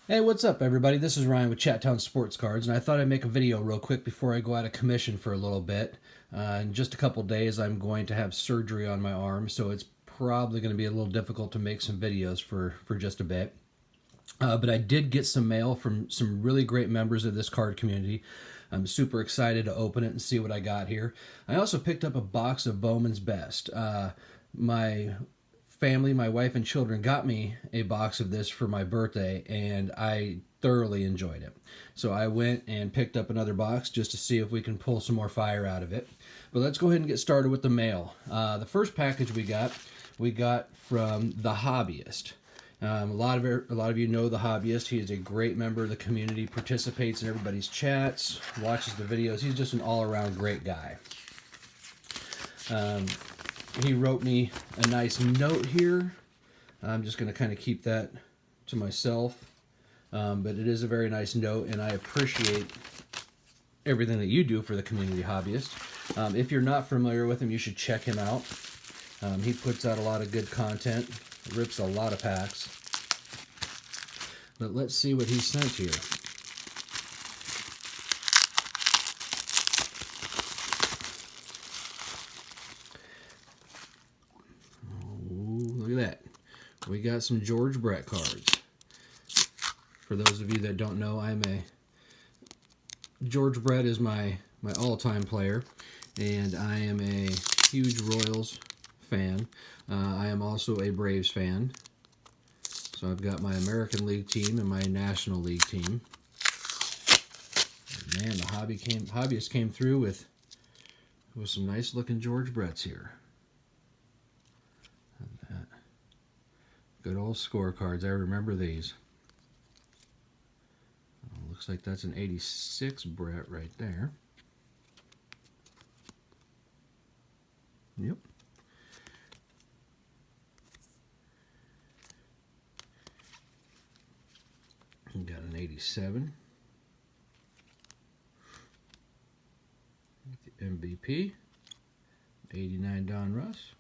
Hey, what's up, everybody? This is Ryan with Chatt Sports Cards, and I thought I'd make a video real quick before I go out of commission for a little bit. In just a couple days, I'm going to have surgery on my arm, so it's probably going to be a little difficult to make some videos for just a bit. But I did get some mail from some really great members of this card community. I'm super excited to open it and see what I got here. I also picked up a box of Bowman's Best. My family, my wife and children got me a box of this for my birthday, and I thoroughly enjoyed it. So I went and picked up another box just to see if we can pull some more fire out of it. But let's go ahead and get started with the mail. The first package we got from The Hobbyist. A lot of you know The Hobbyist. He is a great member of the community, participates in everybody's chats, watches the videos. He's just an all-around great guy. He wrote me a nice note here. I'm just going to kind of keep that to myself. But it is a very nice note, and I appreciate everything that you do for the community hobbyist. If you're not familiar with him, you should check him out. He puts out a lot of good content, rips a lot of packs. But let's see what he sent here. Look at that. We got some George Brett cards. For those of you that don't know, George Brett is my all-time player, and I am a huge Royals fan. I am also a Braves fan. So I've got my American League team and my National League team. And man, the hobbyist came through with some nice looking George Bretts here. Good old scorecards. I remember these. Looks like that's an 86 Brett right there. Yep. We got an 87. The MVP. 89 Don Russ.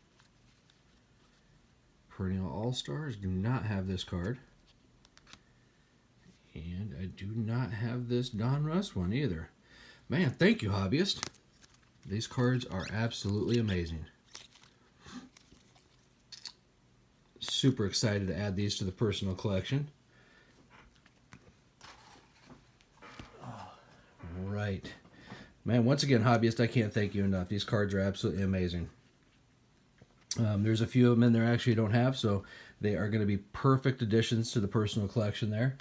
Perennial All-Stars. Do not have this card. And I do not have this Don Russ one either. Man, thank you, hobbyist. These cards are absolutely amazing. Super excited to add these to the personal collection. Right. Man, once again, hobbyist, I can't thank you enough. These cards are absolutely amazing. There's a few of them in there actually don't have, so they are going to be perfect additions to the personal collection there.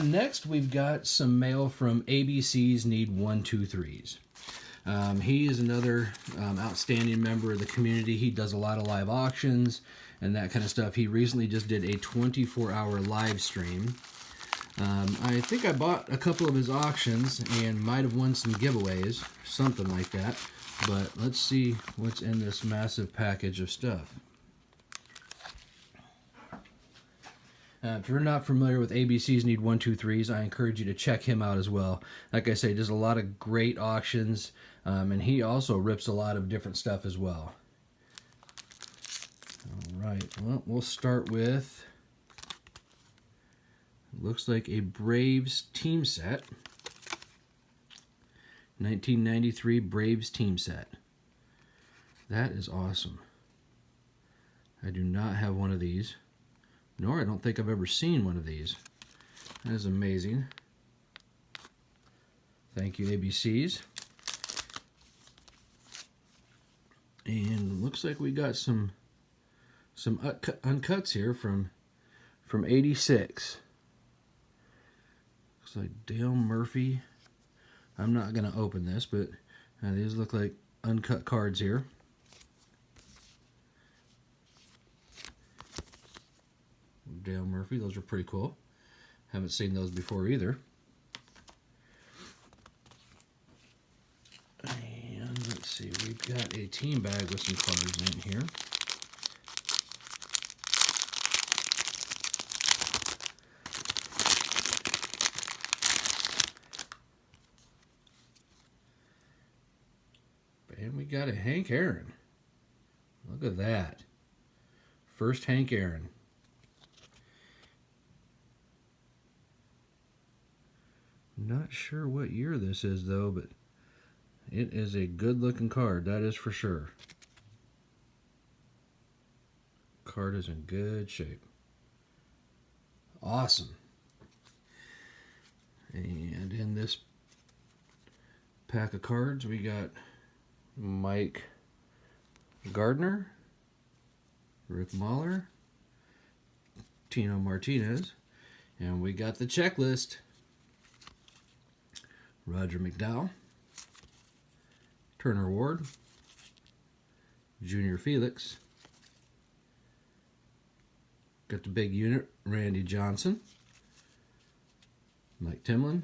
Next, we've got some mail from ABC's Need 123s. He is another outstanding member of the community. He does a lot of live auctions and that kind of stuff. He recently just did a 24-hour live stream. I think I bought a couple of his auctions and might have won some giveaways, something like that. But let's see what's in this massive package of stuff. If you're not familiar with ABC's Need 123s, I encourage you to check him out as well. Like I say, he does a lot of great auctions, and he also rips a lot of different stuff as well. All right, well, we'll start with, looks like a Braves team set. 1993 Braves team set. That is awesome. I do not have one of these, nor I don't think I've ever seen one of these. That is amazing. Thank you, ABCs. And looks like we got some uncuts here from 86. Looks like Dale Murphy. I'm not going to open this, but these look like uncut cards here. Dale Murphy, those are pretty cool. Haven't seen those before either. And let's see, we've got a team bag with some cards in here. And we got a Hank Aaron. Look at that. First Hank Aaron. Not sure what year this is, though, but it is a good-looking card, that is for sure. Card is in good shape. Awesome. And in this pack of cards, we got Mike Gardner, Rick Mahler, Tino Martinez, and we got the checklist. Roger McDowell, Turner Ward, Junior Felix, got the big unit, Randy Johnson, Mike Timlin,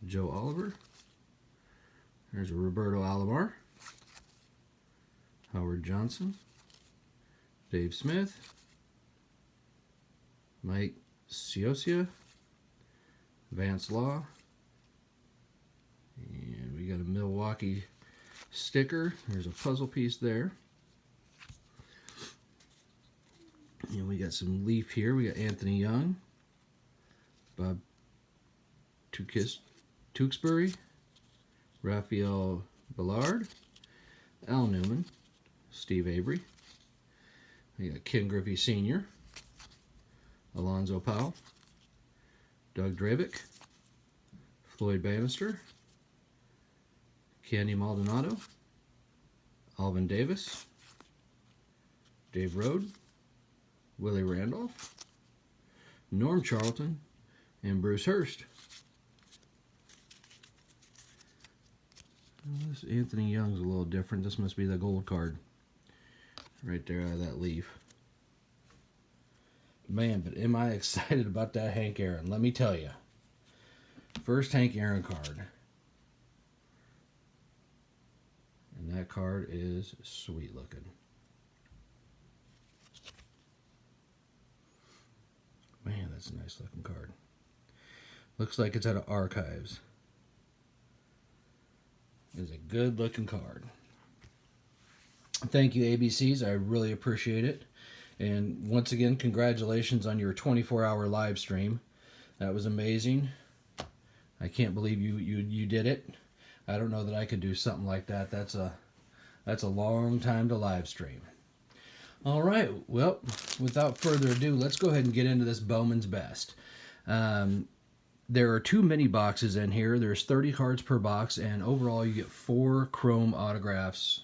Joe Oliver, there's a Roberto Alomar, Howard Johnson, Dave Smith, Mike Ciocia, Vance Law, and we got a Milwaukee sticker. There's a puzzle piece there. And we got some Leaf here. We got Anthony Young, Bob Tewksbury, Raphael Ballard, Al Newman, Steve Avery. We got Ken Griffey Sr., Alonzo Powell, Doug Drabick, Floyd Bannister, Candy Maldonado, Alvin Davis, Dave Rode, Willie Randolph, Norm Charlton, and Bruce Hurst. Well, this Anthony Young's a little different. This must be the gold card right there out of that leaf. Man, but am I excited about that Hank Aaron. Let me tell you. First Hank Aaron card. And that card is sweet looking. Man, that's a nice looking card. Looks like it's out of Archives. It's a good looking card. Thank you, ABCs. I really appreciate it. And once again, congratulations on your 24-hour live stream. That was amazing. I can't believe you did it. I don't know that I could do something like that. That's a long time to live stream. All right. Well, without further ado, let's go ahead and get into this Bowman's Best. There are 2 mini boxes in here. There's 30 cards per box, and overall you get 4 chrome autographs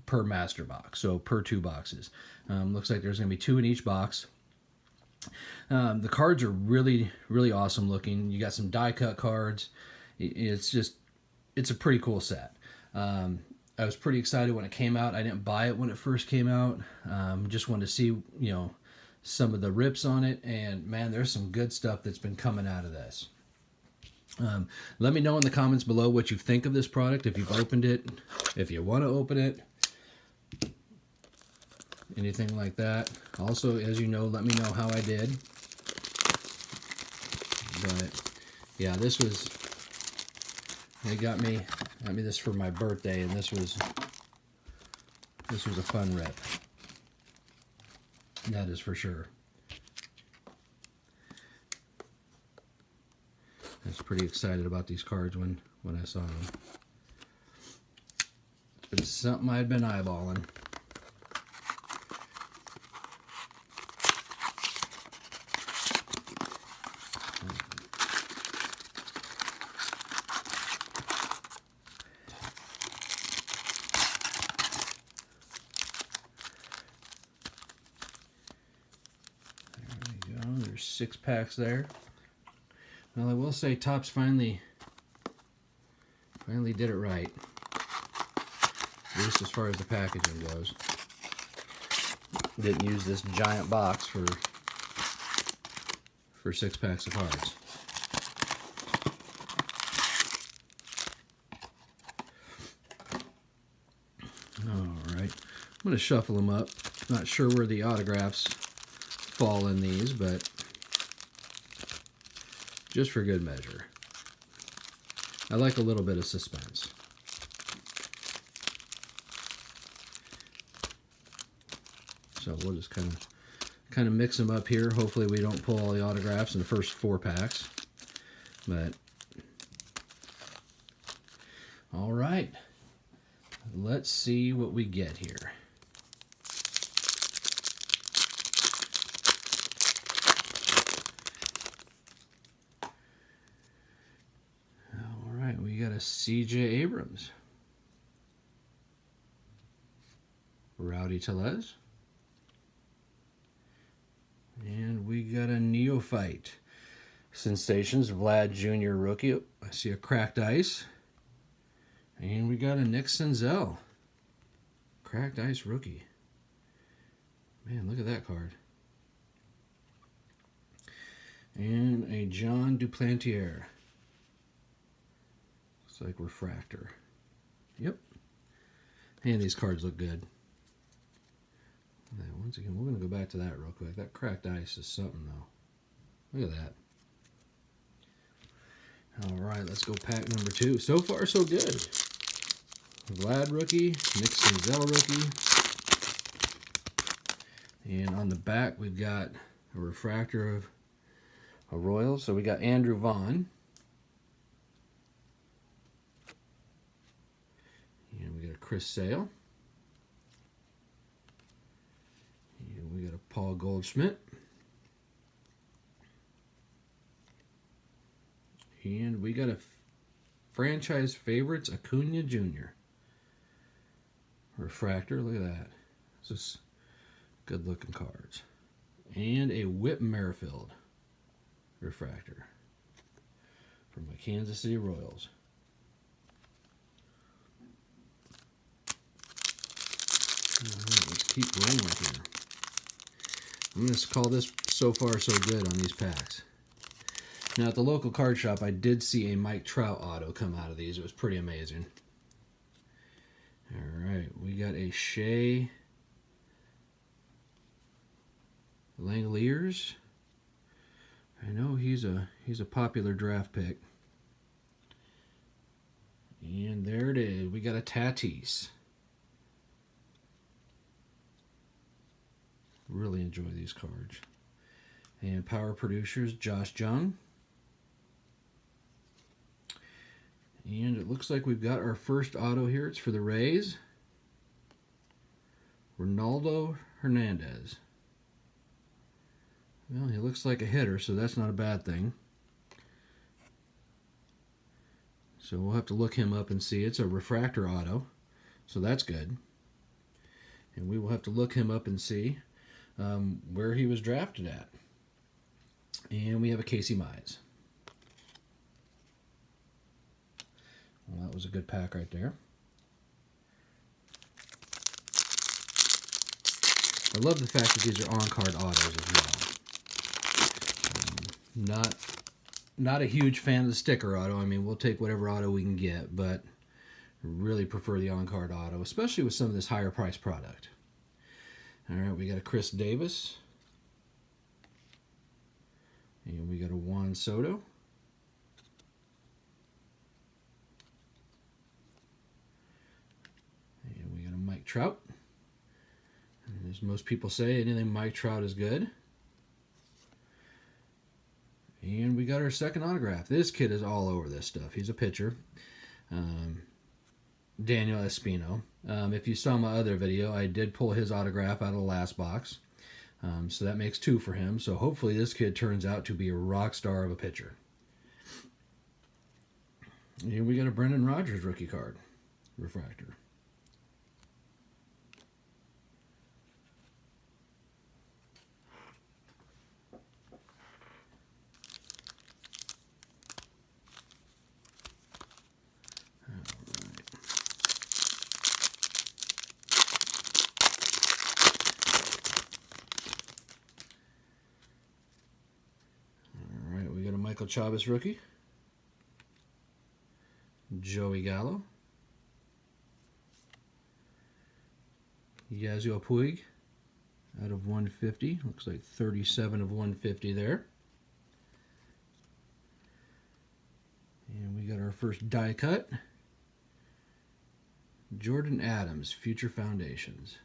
per master box, so per 2 boxes. Looks like there's going to be 2 in each box. The cards are really, really awesome looking. You got some die cut cards. It's a pretty cool set. I was pretty excited when it came out. I didn't buy it when it first came out. Just wanted to see, some of the rips on it, and man, there's some good stuff that's been coming out of this. Let me know in the comments below what you think of this product, if you've opened it, if you want to open it, anything like that. Also, as you know, let me know how I did. But yeah, they got me this for my birthday, and this was a fun rip. That is for sure. I was pretty excited about these cards when I saw them. It's something I'd been eyeballing. There's 6 packs there. Well, I will say Topps finally did it right. At least as far as the packaging goes. Didn't use this giant box for 6 packs of cards. Alright, I'm going to shuffle them up. Not sure where the autographs fall in these, but just for good measure. I like a little bit of suspense. So we'll just kind of mix them up here. Hopefully we don't pull all the autographs in the first 4 packs. But all right, let's see what we get here. All right, we got a C.J. Abrams, Rowdy Tellez, and we got a Neophyte Sensations Vlad Jr. rookie. I see a cracked ice. And we got a Nick Senzel, cracked ice rookie. Man, look at that card. And a John Duplantier. Looks like refractor. Yep. And these cards look good. Once again, we're going to go back to that real quick. That cracked ice is something, though. Look at that. All right, let's go pack number 2. So far, so good. Vlad rookie, Nick Senzel rookie. And on the back, we've got a refractor of a Royals. So we got Andrew Vaughn. And we got a Chris Sale. And we got a Paul Goldschmidt. And we got a franchise favorites, Acuna Jr. Refractor, look at that. This is good looking cards. And a Whit Merrifield refractor from the Kansas City Royals. All right, let's keep rolling here. I'm going to call this so far so good on these packs. Now at the local card shop, I did see a Mike Trout auto come out of these. It was pretty amazing. All right, we got a Shea Langeliers. I know he's a popular draft pick. And there it is. We got a Tatis. Really enjoy these cards. And Power Producers, Josh Jung. And it looks like we've got our first auto here. It's for the Rays. Ronaldo Hernandez. Well, he looks like a hitter, so that's not a bad thing. So we'll have to look him up and see. It's a refractor auto, so that's good. And we will have to look him up and see where he was drafted at. And we have a Casey Mize. Well, that was a good pack right there. I love the fact that these are on-card autos as well. Not a huge fan of the sticker auto. I mean, we'll take whatever auto we can get, but really prefer the on-card auto, especially with some of this higher price product. All right, we got a Chris Davis. And we got a Juan Soto. And we got a Mike Trout. And as most people say, anything Mike Trout is good. And we got our second autograph. This kid is all over this stuff. He's a pitcher. Daniel Espino. If you saw my other video, I did pull his autograph out of the last box. So that makes 2 for him. So hopefully this kid turns out to be a rock star of a pitcher. And here we got a Brendan Rodgers rookie card. Refractor. Michael Chavez rookie. Joey Gallo. Yasiel Puig out of 150. Looks like 37 of 150 there. And we got our first die cut. Jordan Adams, Future Foundations.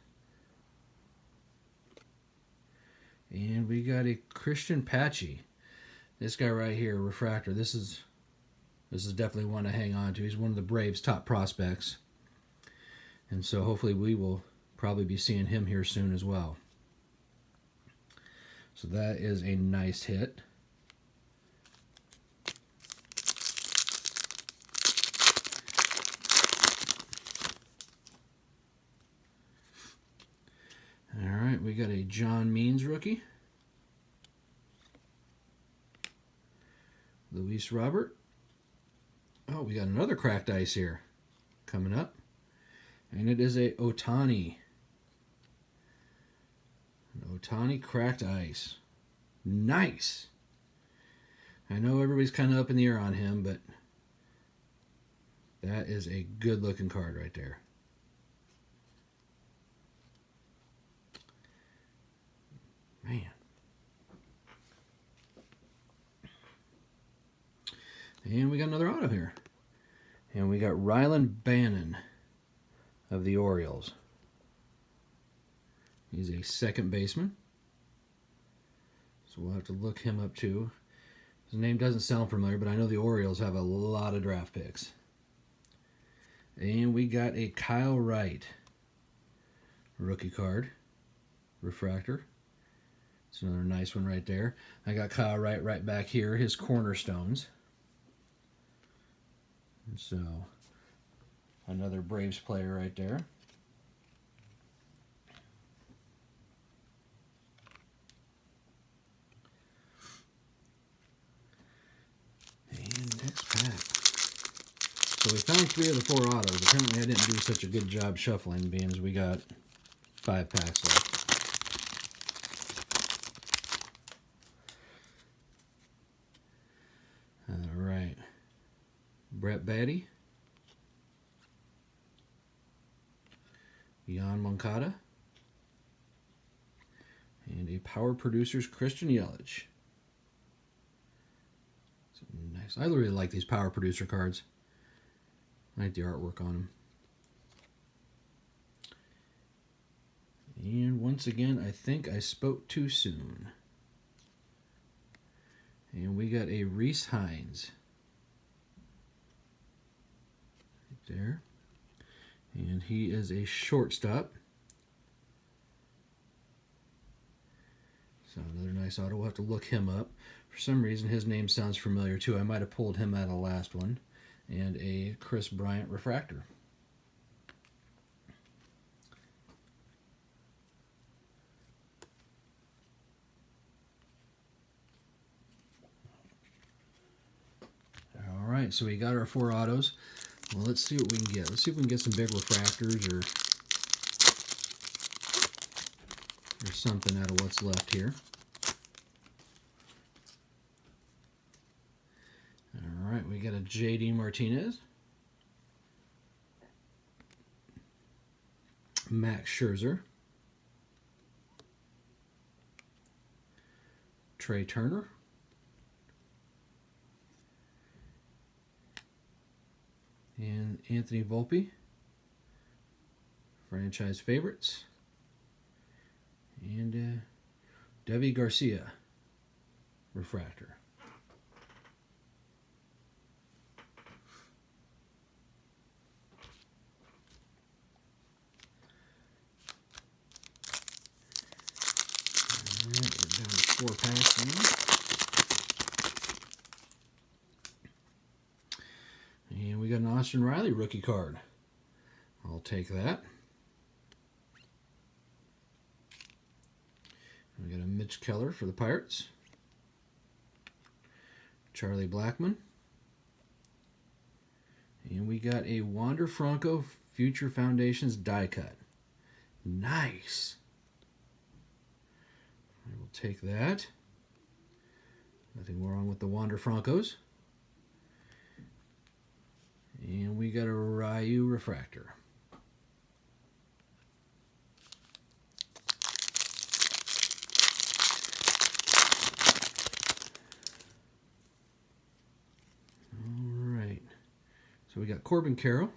And we got a Christian Patchy. This guy right here, refractor. This is This is definitely one to hang on to. He's one of the Braves' top prospects. And so hopefully we will probably be seeing him here soon as well. So that is a nice hit. All right, we got a John Means rookie. Luis Robert. Oh, we got another cracked ice here coming up. And it is a Ohtani. An Ohtani cracked ice. Nice. I know everybody's kind of up in the air on him, but that is a good looking card right there. Man. And we got another auto here. And we got Rylan Bannon of the Orioles. He's a second baseman. So we'll have to look him up too. His name doesn't sound familiar, but I know the Orioles have a lot of draft picks. And we got a Kyle Wright rookie card. Refractor. It's another nice one right there. I got Kyle Wright right back here, his cornerstones. And so, another Braves player right there. And next pack. So we found 3 of the 4 autos. Apparently I didn't do such a good job shuffling, being as we got 5 packs left. All right. Brett Baty. Jan Moncada. And a Power Producers Christian Yelich. Nice. I really like these Power Producer cards. I like the artwork on them. And once again, I think I spoke too soon. And we got a Reese Hines. Right there. And he is a shortstop. So another nice auto. We'll have to look him up. For some reason, his name sounds familiar too. I might have pulled him out of the last one. And a Chris Bryant refractor. All right, so we got our 4 autos. Well, let's see what we can get. Let's see if we can get some big refractors or something out of what's left here. All right, we got a J.D. Martinez. Max Scherzer. Trey Turner. And Anthony Volpe. Franchise favorites. And Devi Garcia. Refractor. All right, we're down to 4 packs now. And we got an Austin Riley rookie card. I'll take that. We got a Mitch Keller for the Pirates. Charlie Blackmon. And we got a Wander Franco Future Foundations die cut. Nice. I will take that. Nothing wrong with the Wander Francos. And we got a Ryu refractor. All right. So we got Corbin Carroll.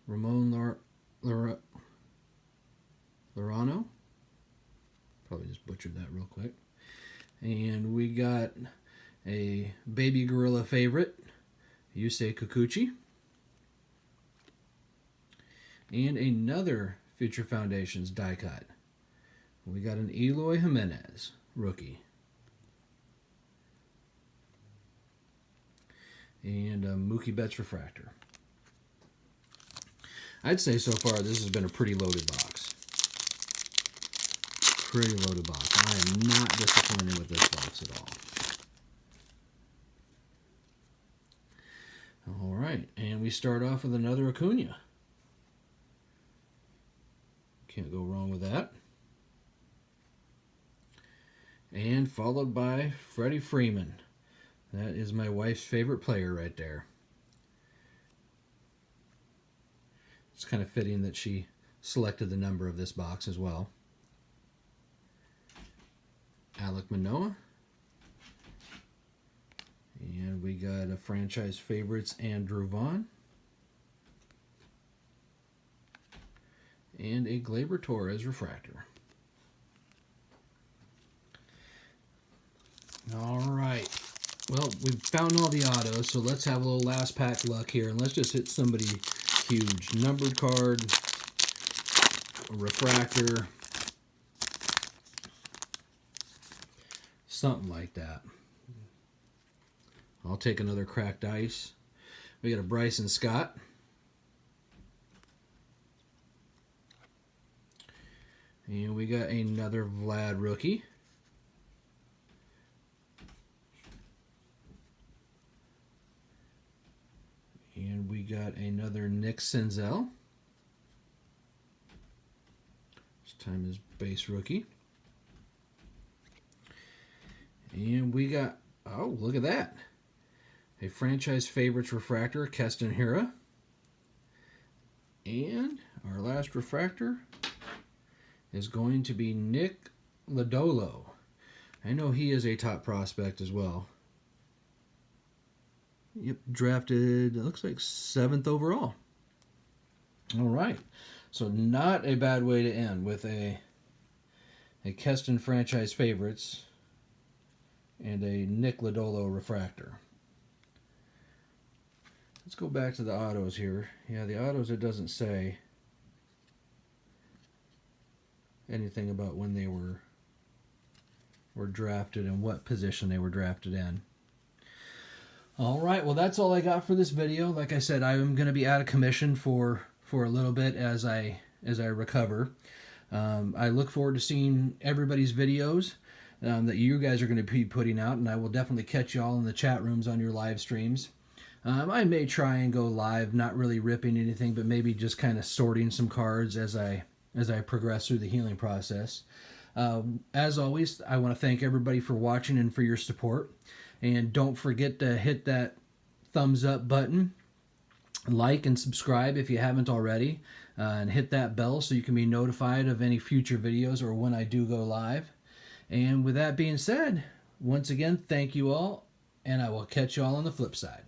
Ramon Lorano. Probably just butchered that real quick. And we got a baby gorilla favorite, Yusei Kikuchi. And another Future Foundations die cut. We got an Eloy Jimenez rookie. And a Mookie Betts refractor. I'd say so far this has been a pretty loaded box. Pretty loaded box. I am not disappointed with this box at all. All right, and we start off with another Acuna. Can't go wrong with that. And followed by Freddie Freeman. That is my wife's favorite player right there. It's kind of fitting that she selected the number of this box as well. Alek Manoah. And we got a franchise favorites, Andrew Vaughn. And a Gleyber Torres refractor. All right. Well, we've found all the autos, so let's have a little last pack luck here, and let's just hit somebody huge. Numbered card, a refractor, something like that. I'll take another cracked ice. We got a Bryson Scott. And we got another Vlad rookie. And we got another Nick Senzel. This time is base rookie. And we got, oh, look at that. A franchise favorites refractor, Keston Hiura. And our last refractor is going to be Nick Lodolo. I know he is a top prospect as well. Yep, drafted, it looks like 7th overall. All right. So not a bad way to end with a Keston franchise favorites and a Nick Lodolo refractor. Let's go back to the autos here. Yeah, the autos, it doesn't say anything about when they were drafted and what position they were drafted in. All right, well, that's all I got for this video. Like I said, I'm going to be out of commission for a little bit as I recover. I look forward to seeing everybody's videos that you guys are going to be putting out, and I will definitely catch you all in the chat rooms on your live streams. I may try and go live, not really ripping anything, but maybe just kind of sorting some cards as I progress through the healing process. As always, I want to thank everybody for watching and for your support. And don't forget to hit that thumbs up button, like and subscribe if you haven't already, and hit that bell so you can be notified of any future videos or when I do go live. And with that being said, once again, thank you all, and I will catch you all on the flip side.